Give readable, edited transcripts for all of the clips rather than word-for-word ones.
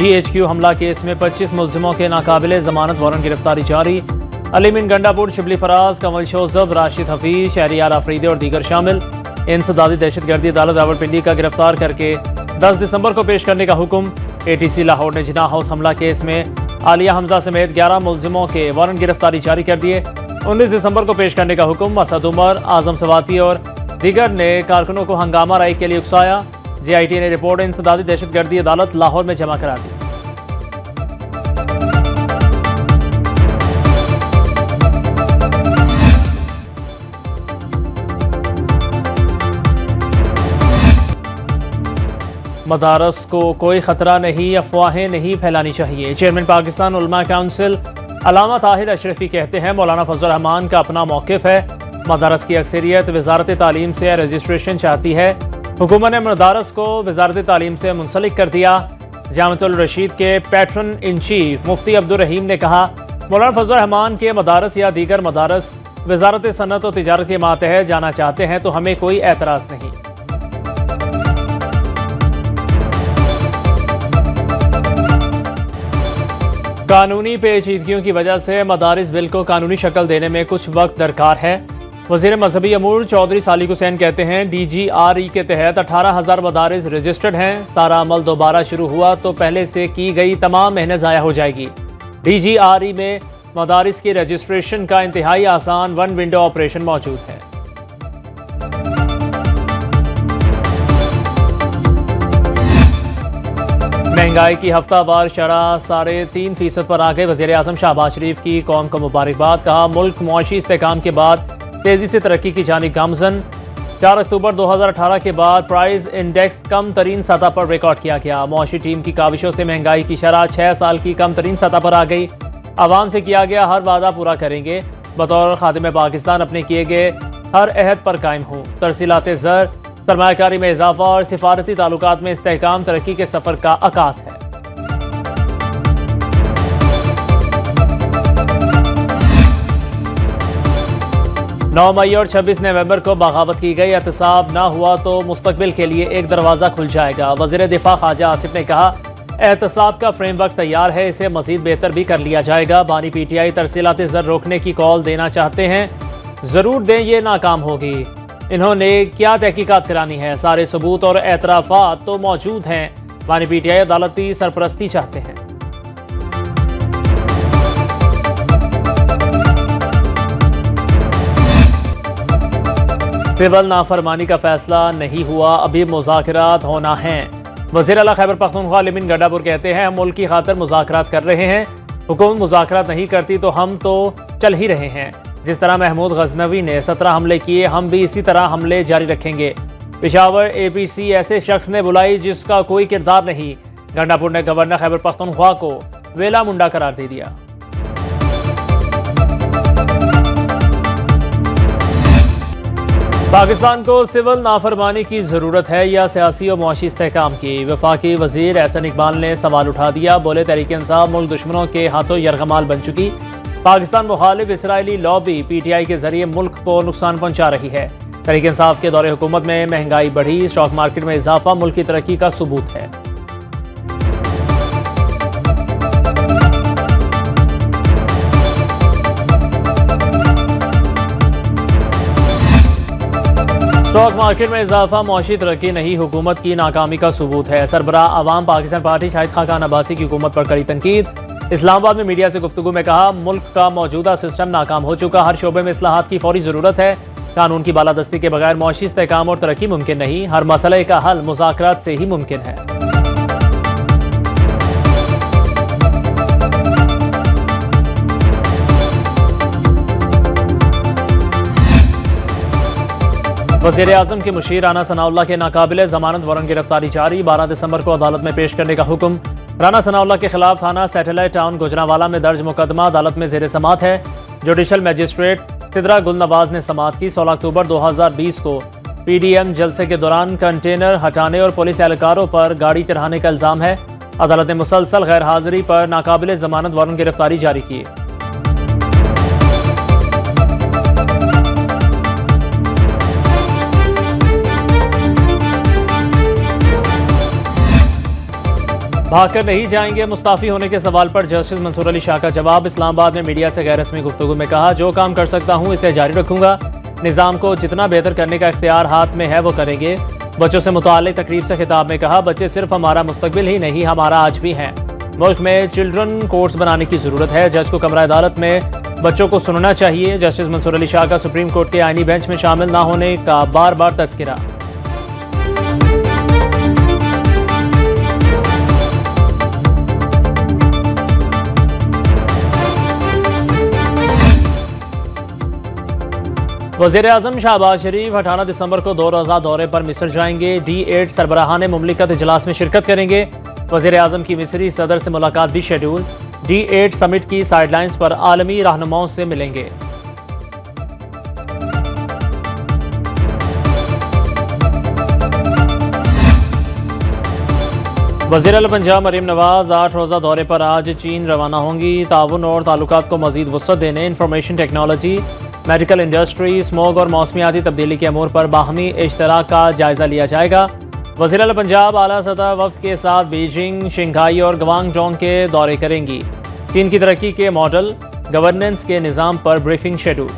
GHQ हमला case में 25 मुलजिमों के नाकाबिले जमानत वारंट गिरफ्तारी जारी। अलीमीन गंडापुर, शिबली फराज, कमल शोजब, राशिद हफीज, शहरियार आफरीदी और दीगर शामिल। इंसदादी दहशतगर्दी अदालत रावलपिंडी का गिरफ्तार करके 10 दिसंबर को पेश करने का हुक्म। ATC लाहौर ने जिना हाउस हमला केस में आलिया हमजा समेत 11 मुलजिमों के वारंट गिरफ्तारी जारी कर दिए। 19 दिसंबर को पेश करने का हुक्म। असद उमर, आजम सवाती और दीगर ने कारकुनों को हंगामा राई के लिए उकसाया। JIT ने रिपोर्ट इंसदादी दहशतगर्दी अदालत लाहौर में जमा करा दी। मदारस को कोई खतरा नहीं, अफवाहें नहीं फैलानी चाहिए। चेयरमैन पाकिस्तान उलमा काउंसिल अल्लामा ताहिर अशरफी कहते हैं मौलाना फजल रहमान का अपना मौक़िफ़ है। मदारस की अक्सरियत वजारत तालीम से रजिस्ट्रेशन चाहती है। हुकूमत ने मदारस को वजारत तालीम से मुंसलिक कर दिया। जामिअतुल रशीद के पैट्रन इन चीफ मुफ्ती अब्दुल रहीम ने कहा मौलाना फजल रहमान के मदारस या दीगर मदारस वजारत सनत और तिजारत के मातहत जाना चाहते हैं तो हमें कोई एतराज़ नहीं। कानूनी पेचीदगियों की वजह से मदारिस बिल को कानूनी शक्ल देने में कुछ वक्त दरकार है। वज़ीर मजहबी अमूर चौधरी सालिक हुसैन कहते हैं DGRE के तहत 18,000 मदारिस रजिस्टर्ड हैं। सारा अमल दोबारा शुरू हुआ तो पहले से की गई तमाम मेहनत ज़ाया हो जाएगी। DGRE में मदारिस की रजिस्ट्रेशन का इंतहाई आसान वन विंडो ऑपरेशन मौजूद है। महंगाई की हफ्तावार शरह 3.5% पर आ गई। वज़ीर आज़म शहबाज शरीफ की कौम को मुबारकबाद। कहा मुल्क मुआशी इस्तेहकाम के बाद तेजी से तरक्की की जानिब गामजन। 4 अक्टूबर 2018 के बाद प्राइस इंडेक्स कम तरीन सतह पर रिकॉर्ड किया गया। मुआशी टीम की काविशों से महंगाई की शरह 6 साल की कम तरीन सतह पर आ गई। आवाम से किया गया हर वादा पूरा करेंगे। बतौर खादिम पाकिस्तान अपने किए गए हर अहद पर कायम हूँ। तरसीलात ज़र, सरमायाकारी में इजाफा और सिफारती ताल्लुकात में इस्तेहकाम तरक्की के सफ़र का आकाश है। नौ मई और 26 नवंबर को बगावत की गई। एहतसाब ना हुआ तो मुस्तकबिल के लिए एक दरवाज़ा खुल जाएगा। वज़ीर दिफा ख्वाजा आसिफ ने कहा एहतसाब का फ्रेमवर्क तैयार है, इसे मज़ीद बेहतर भी कर लिया जाएगा। बानी PTI तरसीलात ज़र रोकने की कॉल देना चाहते हैं, ज़रूर दें, ये नाकाम होगी। इन्होंने क्या तहकीकात करानी है, सारे सबूत और एतराफ़ात तो मौजूद हैं। बानी PTI अदालती सरपरस्ती चाहते हैं। सिविल नाफरमानी का फैसला नहीं हुआ, अभी मुज़ाकरात होना है। वज़ीर आला खैबर पख्तूनख्वा अलीमीन गंडापुर कहते हैं हम मुल्क की खातिर मुज़ाकरात कर रहे हैं। हुकूमत मुज़ाकरात नहीं करती तो हम तो चल ही रहे हैं। जिस तरह महमूद गजनवी ने 17 हमले किए, हम भी इसी तरह हमले जारी रखेंगे। पेशावर APC ऐसे शख्स ने बुलाई जिसका कोई किरदार नहीं। गंडापुर ने गवर्नर खैबर पख्तूनख्वा को वेला मुंडा करार दे दिया। पाकिस्तान को सिविल नाफरमानी की ज़रूरत है या सियासी और मुआशी इस्तेहकाम की? वफाकी वज़ीर एहसन इकबाल ने सवाल उठा दिया। बोले तहरीक इंसाफ मुल्क दुश्मनों के हाथों यरगमाल बन चुकी। पाकिस्तान मुखालिफ इसराइली लॉबी PTI के जरिए मुल्क को नुकसान पहुंचा रही है। तहरीक इंसाफ के दौरे हुकूमत में महंगाई बढ़ी, स्टॉक मार्केट में इजाफा मुल्क की तरक्की का सबूत है। स्टॉक मार्केट में इजाफा मुआशी तरक्की नहीं, हुकूमत की नाकामी का सबूत है। सरबराह अवाम पाकिस्तान पार्टी शाहिद खान अब्बासी की हुकूमत पर कड़ी तनकीद। इस्लामाबाद में मीडिया से गुफ्तगू में कहा मुल्क का मौजूदा सिस्टम नाकाम हो चुका, हर शोबे में इस्लाहात की फौरी ज़रूरत है। कानून की बालादस्ती के बगैर मुआशी इस्तेहकाम और तरक्की मुमकिन नहीं। हर मसले का हल मुज़ाकरात से ही मुमकिन है। वज़ीर आज़म के मुशीर राना सनाउल्लाह के नाकाबिले ज़मानत वारंट गिरफ्तारी जारी। 12 दिसंबर को अदालत में पेश करने का हुक्म। राना सनाउल्लाह के खिलाफ थाना सैटेलाइट टाउन गुजरांवाला में दर्ज मुकदमा अदालत में ज़ेर समात है। जुडिशल मजिस्ट्रेट सिद्रा गुलनवाज ने समात की। 16 अक्टूबर 2020 को PDM जलसे के दौरान कंटेनर हटाने और पुलिस एहलकारों पर गाड़ी चढ़ाने का इल्ज़ाम है। अदालत ने मुसलसल गैर हाजिरी पर नाकाबिले ज़मानत वारंट गिरफ्तारी जारी की। भागकर नहीं जाएंगे। मुस्ताफी होने के सवाल पर जस्टिस मंसूर अली शाह का जवाब। इस्लामाबाद में मीडिया से गैर रस्मी गुफ्तगू में कहा, जो काम कर सकता हूँ इसे जारी रखूंगा। निज़ाम को जितना बेहतर करने का इख्तियार हाथ में है वो करेंगे। बच्चों से मुताल्लिक तकरीब से खिताब में कहा, बच्चे सिर्फ हमारा मुस्तकबिल ही नहीं, हमारा आज भी हैं। मुल्क में चिल्ड्रन कोर्ट्स बनाने की जरूरत है। जज को कमरा अदालत में बच्चों को सुनना चाहिए। जस्टिस मंसूर अली शाह का सुप्रीम कोर्ट के आईनी बेंच में शामिल न होने का बार बार तस्करा। वज़ीर-ए-आज़म शहबाज शरीफ 18 दिसंबर को 2 रोज़ा दौरे पर मिस्र जाएंगे। D8 सरबराहान मुमलिकत इजलास में शिरकत करेंगे। वज़ीर-ए-आज़म की मिस्री सदर से मुलाकात भी शेड्यूल। D8 समिट की साइडलाइंस पर आलमी रहनुमाओं से मिलेंगे। वज़ीर आला पंजाब मरीम नवाज 8 रोज़ा दौरे पर आज चीन रवाना होंगी। ताउन और ताल्लुकात को मज़ीद वुसअत देने, information technology, medical industry, smog और मौसमियाती तब्दीली के अमूर पर बाहमी इश्तराक का जायजा लिया जाएगा। वज़ीर आला पंजाब आला सतह वफ्द के साथ बीजिंग, शंघाई और ग्वांगडोंग के दौरे करेंगी। चीन की तरक्की के मॉडल, गवर्नेंस के निज़ाम पर ब्रीफिंग शेड्यूल।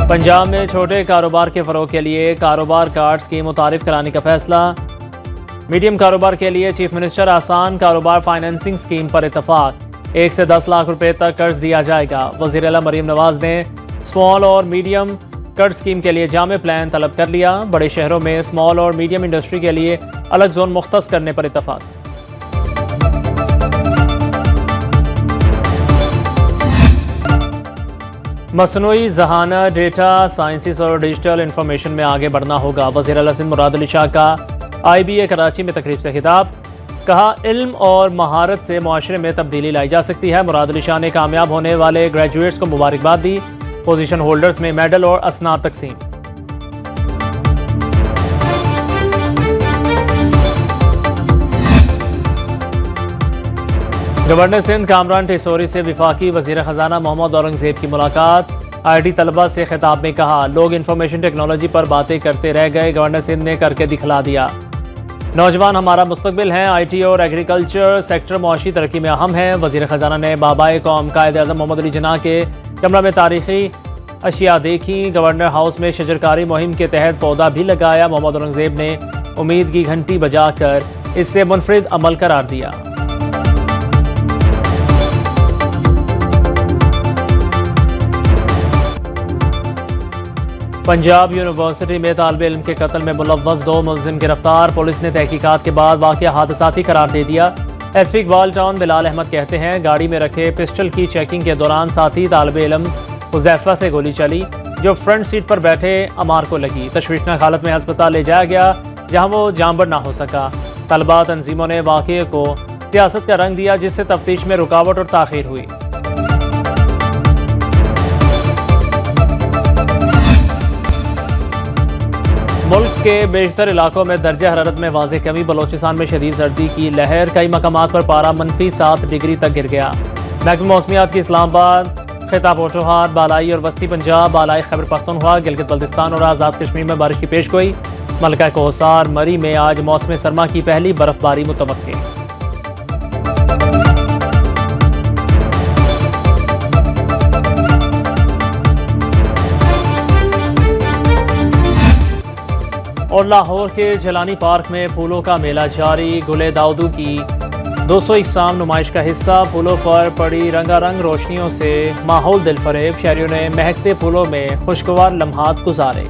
पंजाब में छोटे कारोबार के फ़रोग के लिए कारोबार कार्ड स्कीम मुतारिफ कराने का फैसला। मीडियम कारोबार के लिए चीफ मिनिस्टर आसान कारोबार फाइनेंसिंग स्कीम पर इतफाक। 1 से 10 लाख रुपए तक कर्ज दिया जाएगा। वज़ीर आला मरीम नवाज ने स्मॉल और मीडियम कर्ज स्कीम के लिए जामे प्लान तलब कर लिया। बड़े शहरों में स्मॉल और मीडियम इंडस्ट्री के लिए अलग जोन मुख्तस करने पर इतफाक। मसनूई ज़हाना, डेटा साइंसिस और डिजिटल इंफॉर्मेशन में आगे बढ़ना होगा। वज़ीर आला सिंध मुराद अली शाह का IBA कराची में तकरीब से खिताब। कहा, इल्म और महारत से मुआशरे में तब्दीली लाई जा सकती है। मुराद अली शाह ने कामयाब होने वाले ग्रेजुएट्स को मुबारकबाद दी। पोजीशन होल्डर्स में मेडल और असनाद तकसीम। गवर्नर सिंध कामरान टेसोरी से विफाकी वजीर खजाना मोहम्मद औरंगजेब की मुलाकात। IT तलबा से खिताब में कहा, लोग इंफॉर्मेशन टेक्नोलॉजी पर बातें करते रह गए, गवर्नर सिंध ने करके दिखला दिया। नौजवान हमारा मुस्तकबिल हैं। IT और एग्रीकल्चर सेक्टर मुआशी तरक्की में अहम है। वजीर खजाना ने बाबाए कौम कायद आज़म मोहम्मद अली जिन्ना के कमरा में तारीखी अशिया देखी। गवर्नर हाउस में शजरकारी मुहिम के तहत पौधा भी लगाया। मोहम्मद औरंगजेब ने उम्मीद की घंटी बजाकर इससे मुनफरिद अमल करार दिया। पंजाब यूनिवर्सिटी में तालिब इल्म के कत्ल में मुलव्वस 2 मुलजिम गिरफ्तार। पुलिस ने तहकीकात के बाद वाक़या हादसाती करार दे दिया। SP इकबाल टाउन बिलाल अहमद कहते हैं, गाड़ी में रखे पिस्टल की चेकिंग के दौरान साथी तालिब इल्म हुज़ैफा से गोली चली, जो फ्रंट सीट पर बैठे अमार को लगी। तशवीशनाक हालत में अस्पताल ले जाया गया, जहाँ वो जांबर ना हो सका। तलबा तंजीमों ने वाक़ये को सियासत का रंग दिया, जिससे तफ्तीश में रुकावट और ताख़ीर हुई। मुल्क के बेशतर इलाकों में दर्जा हरारत में वाज़ेह कमी। बलोचिस्तान में शदीद सर्दी की लहर, कई मकामात पर पारा -7 डिग्री तक गिर गया। महकमा मौसमियात की इस्लामाबाद, खिता पोठोहार, बालाई और वस्ती पंजाब, बालाई खैबर पख्तूनख्वा, गिलगित बल्तिस्तान और आज़ाद कश्मीर में बारिश की पेशगोई। मलका कोहसार, मरी में आज मौसम सरमा की पहली बर्फबारी मुतवक्के। और लाहौर के जलानी पार्क में फूलों का मेला जारी। गुले दाऊदू की 200 इकसाम नुमाइश का हिस्सा। फूलों पर पड़ी रंगारंग रोशनियों से माहौल दिलफरेब। शहरियों ने महकते फूलों में खुशगवार लम्हात गुजारे।